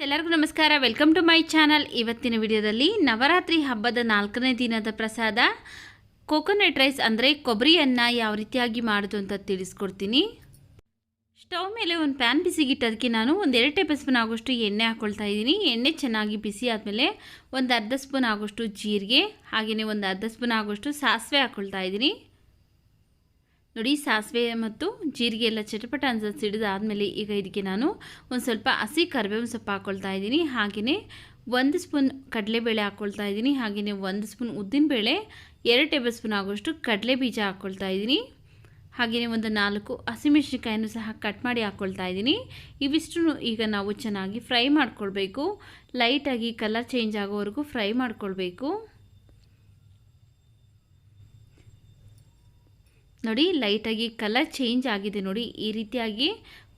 ಎಲ್ಲರಿಗೂ ನಮಸ್ಕಾರ. Welcome to my channel. ಇವತ್ತಿನ ವಿಡಿಯೋದಲ್ಲಿ ನವರಾತ್ರಿ ಹಬ್ಬದ 4ನೇ ದಿನದ ಪ್ರಸಾದ ಕೋಕೋನಟ್ ರೈಸ್ ಅಂದರೆ ಕೊಬ್ಬರಿಯನ್ನು ಯಾವ ರೀತಿಯಾಗಿ ಮಾಡೋದು ಅಂತ ತಿಳಿಸ್ಕೊಡ್ತೀನಿ. ಸ್ಟವ್ ಮೇಲೆ ಒಂದು ಪ್ಯಾನ್ ಬಿಸಿಗಿಟ್ಟು ಅದಕ್ಕೆ ನಾನು ಒಂದು 2 ಟೇಬಲ್ ಸ್ಪೂನ್ ಆಗೋಷ್ಟು ಎಣ್ಣೆ ಹಾಕ್ಕೊಳ್ತಾ ಇದ್ದೀನಿ. ಎಣ್ಣೆ ಚೆನ್ನಾಗಿ ಬಿಸಿ ಆದಮೇಲೆ ಒಂದು ಅರ್ಧ ಸ್ಪೂನ್ ಆಗೋಷ್ಟು ಜೀರಿಗೆ, ಹಾಗೆಯೇ ಒಂದು ಅರ್ಧ ಸ್ಪೂನ್ ಆಗೋಷ್ಟು ಸಾಸಿವೆ ಹಾಕ್ಕೊಳ್ತಾ ಇದ್ದೀನಿ. ನೋಡಿ, ಸಾಸಿವೆ ಮತ್ತು ಜೀರಿಗೆ ಎಲ್ಲ ಚಟಪಟ ಅಂತ ಸಿಡಿದಾದಮೇಲೆ ಈಗ ಇದಕ್ಕೆ ನಾನು ಒಂದು ಸ್ವಲ್ಪ ಹಸಿ ಕರಿಬೇವಿನ ಸೊಪ್ಪು ಹಾಕ್ಕೊಳ್ತಾ ಇದ್ದೀನಿ. ಹಾಗೆಯೇ 1 ಸ್ಪೂನ್ ಕಡಲೆಬೇಳೆ ಹಾಕ್ಕೊಳ್ತಾ ಇದ್ದೀನಿ. ಹಾಗೆಯೇ 1 ಸ್ಪೂನ್ ಉದ್ದಿನಬೇಳೆ, 2 ಟೇಬಲ್ ಸ್ಪೂನ್ ಆಗೋಷ್ಟು ಕಡಲೆ ಬೀಜ ಹಾಕ್ಕೊಳ್ತಾ ಇದ್ದೀನಿ. ಹಾಗೆಯೇ ಒಂದು 4 ಹಸಿಮೆಣಸಿನಕಾಯನ್ನು ಸಹ ಕಟ್ ಮಾಡಿ ಹಾಕ್ಕೊಳ್ತಾ ಇದ್ದೀನಿ. ಇವಿಷ್ಟು ಈಗ ನಾವು ಚೆನ್ನಾಗಿ ಫ್ರೈ ಮಾಡ್ಕೊಳ್ಬೇಕು. ಲೈಟಾಗಿ ಕಲರ್ ಚೇಂಜ್ ಆಗೋವರೆಗೂ ಫ್ರೈ ಮಾಡ್ಕೊಳ್ಬೇಕು. ನೋಡಿ, ಲೈಟಾಗಿ ಕಲರ್ ಚೇಂಜ್ ಆಗಿದೆ. ನೋಡಿ, ಈ ರೀತಿಯಾಗಿ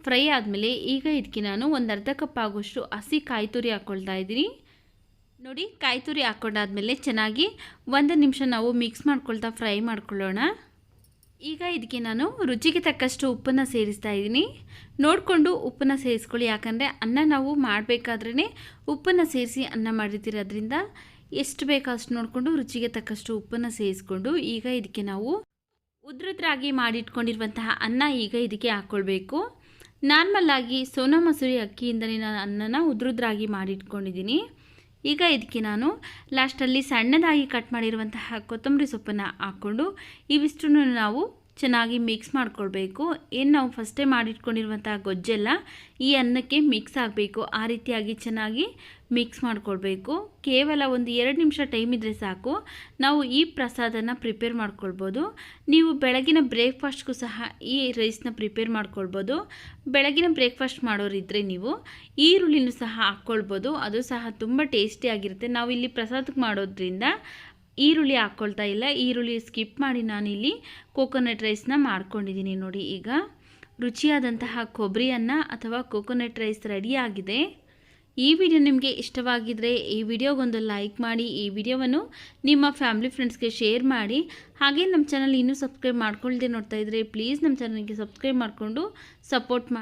ಫ್ರೈ ಆದಮೇಲೆ ಈಗ ಇದಕ್ಕೆ ನಾನು ಒಂದು ಅರ್ಧ ಕಪ್ ಆಗೋಷ್ಟು ಹಸಿ ಕಾಯಿ ತುರಿ ಹಾಕ್ಕೊಳ್ತಾ ಇದ್ದೀನಿ. ನೋಡಿ, ಕಾಯಿ ತುರಿ ಹಾಕ್ಕೊಂಡಾದ್ಮೇಲೆ ಚೆನ್ನಾಗಿ 1 ನಿಮಿಷ ನಾವು ಮಿಕ್ಸ್ ಮಾಡ್ಕೊಳ್ತಾ ಫ್ರೈ ಮಾಡ್ಕೊಳ್ಳೋಣ. ಈಗ ಇದಕ್ಕೆ ನಾನು ರುಚಿಗೆ ತಕ್ಕಷ್ಟು ಉಪ್ಪನ್ನು ಸೇರಿಸ್ತಾ ಇದ್ದೀನಿ. ನೋಡಿಕೊಂಡು ಉಪ್ಪನ್ನು ಸೇರಿಸ್ಕೊಳ್ಳಿ, ಯಾಕಂದರೆ ಅನ್ನ ನಾವು ಮಾಡಬೇಕಾದ್ರೇ ಉಪ್ಪನ್ನು ಸೇರಿಸಿ ಅನ್ನ ಮಾಡಿರ್ತೀರೋದ್ರಿಂದ ಎಷ್ಟು ಬೇಕೋ ಅಷ್ಟು ನೋಡಿಕೊಂಡು ರುಚಿಗೆ ತಕ್ಕಷ್ಟು ಉಪ್ಪನ್ನು ಸೇರಿಸ್ಕೊಂಡು ಈಗ ಇದಕ್ಕೆ ನಾವು ಉದ್ರುದ್ರಾಗಿ ಮಾಡಿಟ್ಕೊಂಡಿರುವಂತಹ ಅನ್ನ ಈಗ ಇದಕ್ಕೆ ಹಾಕ್ಕೊಳ್ಬೇಕು. ನಾರ್ಮಲ್ಲಾಗಿ ಸೋನಾ ಮಸೂರಿ ಅಕ್ಕಿಯಿಂದಲೇ ನಾನು ಅನ್ನನ ಉದ್ರುದ್ರಾಗಿ ಮಾಡಿಟ್ಕೊಂಡಿದ್ದೀನಿ. ಈಗ ಇದಕ್ಕೆ ನಾನು ಲಾಸ್ಟಲ್ಲಿ ಸಣ್ಣದಾಗಿ ಕಟ್ ಮಾಡಿರುವಂತಹ ಕೊತ್ತಂಬರಿ ಸೊಪ್ಪನ್ನು ಹಾಕ್ಕೊಂಡು ಇವಿಷ್ಟನ್ನು ನಾವು ಚೆನ್ನಾಗಿ ಮಿಕ್ಸ್ ಮಾಡ್ಕೊಳ್ಬೇಕು. ಏನು ನಾವು ಫಸ್ಟೇ ಮಾಡಿಟ್ಕೊಂಡಿರುವಂತಹ ಗೊಜ್ಜೆಲ್ಲ ಈ ಅನ್ನಕ್ಕೆ ಮಿಕ್ಸ್ ಆಗಬೇಕು. ಆ ರೀತಿಯಾಗಿ ಚೆನ್ನಾಗಿ ಮಿಕ್ಸ್ ಮಾಡ್ಕೊಳ್ಬೇಕು. ಕೇವಲ ಒಂದು 2 ನಿಮಿಷ ಟೈಮ್ ಇದ್ದರೆ ಸಾಕು, ನಾವು ಈ ಪ್ರಸಾದನ ಪ್ರಿಪೇರ್ ಮಾಡ್ಕೊಳ್ಬೋದು. ನೀವು ಬೆಳಗಿನ ಬ್ರೇಕ್ಫಾಸ್ಟ್ಗೂ ಸಹ ಈ ರೈಸ್ನ ಪ್ರಿಪೇರ್ ಮಾಡ್ಕೊಳ್ಬೋದು. ಬೆಳಗಿನ ಬ್ರೇಕ್ಫಾಸ್ಟ್ ಮಾಡೋರಿದ್ದರೆ ನೀವು ಈರುಳ್ಳಿನೂ ಸಹ ಹಾಕ್ಕೊಳ್ಬೋದು, ಅದು ಸಹ ತುಂಬ ಟೇಸ್ಟಿಯಾಗಿರುತ್ತೆ. ನಾವು ಇಲ್ಲಿ ಪ್ರಸಾದಕ್ಕೆ ಮಾಡೋದ್ರಿಂದ ಈರುಳ್ಳಿ ಹಾಕ್ಕೊಳ್ತಾ ಇಲ್ಲ, ಈರುಳ್ಳಿ ಸ್ಕಿಪ್ ಮಾಡಿ ನಾನಿಲ್ಲಿ ಕೋಕೋನಟ್ ರೈಸ್ನ ಮಾಡ್ಕೊಂಡಿದ್ದೀನಿ. ನೋಡಿ, ಈಗ ರುಚಿಯಾದಂತಹ ಕೊಬ್ಬರಿ ಅನ್ನ ಅಥವಾ ಕೋಕೋನಟ್ ರೈಸ್ ರೆಡಿಯಾಗಿದೆ. ಈ ವಿಡಿಯೋ ನಿಮಗೆ ಇಷ್ಟವಾಗಿದ್ದರೆ ಈ ವಿಡಿಯೋಗೊಂದು ಲೈಕ್ ಮಾಡಿ, ಈ ವಿಡಿಯೋವನ್ನು ನಿಮ್ಮ ಫ್ಯಾಮಿಲಿ ಫ್ರೆಂಡ್ಸ್ಗೆ ಶೇರ್ ಮಾಡಿ. ಹಾಗೆ ನಮ್ಮ ಚಾನಲ್ ಇನ್ನೂ ಸಬ್ಸ್ಕ್ರೈಬ್ ಮಾಡ್ಕೊಳ್ದೆ ನೋಡ್ತಾ ಇದ್ದರೆ ಪ್ಲೀಸ್ ನಮ್ಮ ಚಾನಲ್ಗೆ ಸಬ್ಸ್ಕ್ರೈಬ್ ಮಾಡಿಕೊಂಡು ಸಪೋರ್ಟ್ ಮಾಡಿ.